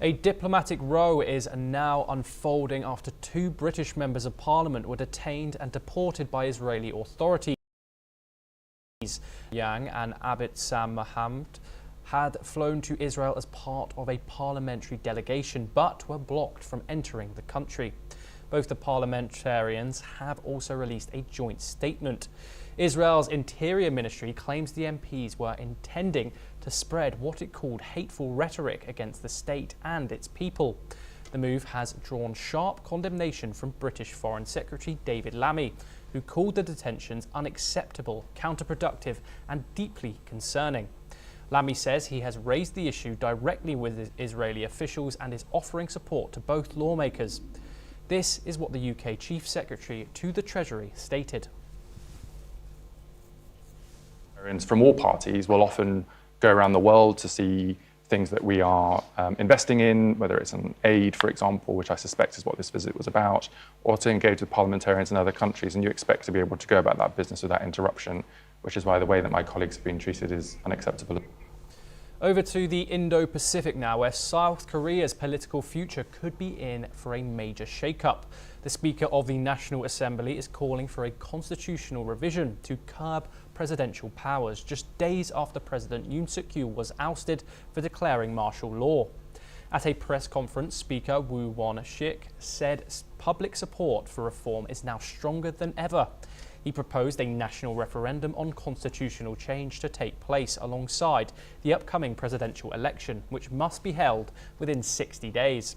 A diplomatic row is now unfolding after two British members of parliament were detained and deported by Israeli authorities. Yuan and Abtisam Mohamed had flown to Israel as part of a parliamentary delegation but were blocked from entering the country. Both the parliamentarians have also released a joint statement. Israel's Interior Ministry claims the MPs were intending to spread what it called hateful rhetoric against the state and its people. The move has drawn sharp condemnation from British Foreign Secretary David Lammy, who called the detentions unacceptable, counterproductive and deeply concerning. Lammy says he has raised the issue directly with Israeli officials and is offering support to both lawmakers. This is what the UK Chief Secretary to the Treasury stated. From all parties will often go around the world to see things that we are investing in, whether it's an aid, for example, which I suspect is what this visit was about, or to engage with parliamentarians in other countries, and you expect to be able to go about that business without interruption, which is why the way that my colleagues have been treated is unacceptable. Over to the Indo-Pacific now, where South Korea's political future could be in for a major shake-up. The Speaker of the National Assembly is calling for a constitutional revision to curb presidential powers just days after President Yoon Suk-yeol was ousted for declaring martial law. At a press conference, Speaker Woo Won-shik said public support for reform is now stronger than ever. He proposed a national referendum on constitutional change to take place alongside the upcoming presidential election, which must be held within 60 days.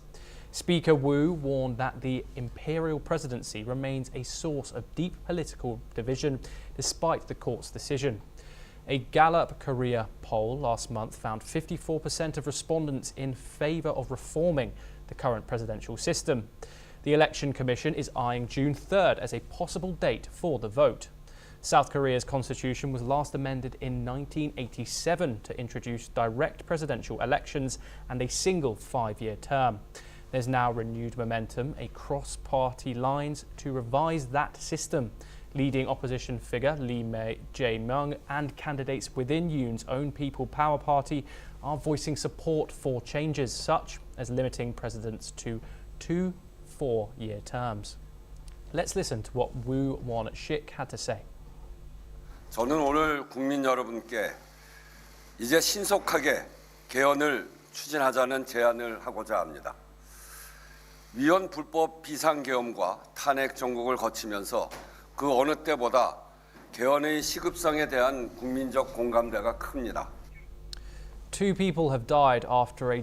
Speaker Woo warned that the imperial presidency remains a source of deep political division despite the court's decision. A Gallup Korea poll last month found 54% of respondents in favour of reforming the current presidential system. The Election Commission is eyeing June 3rd as a possible date for the vote. South Korea's constitution was last amended in 1987 to introduce direct presidential elections and a single 5-year term. There's now renewed momentum across party lines to revise that system. Leading opposition figure Lee Jae-myung and candidates within Yoon's own People Power Party are voicing support for changes such as limiting presidents to 2 4-year terms. Let's listen to what Woo Won-shik had to say. 저는 오늘 국민 여러분께 이제 신속하게 개헌을 추진하자는 제안을 하고자 합니다. 위헌 불법 비상계엄과 탄핵 정국을 거치면서 그 어느 때보다 개헌의 시급성에 대한 국민적 공감대가 큽니다. Two people have died after a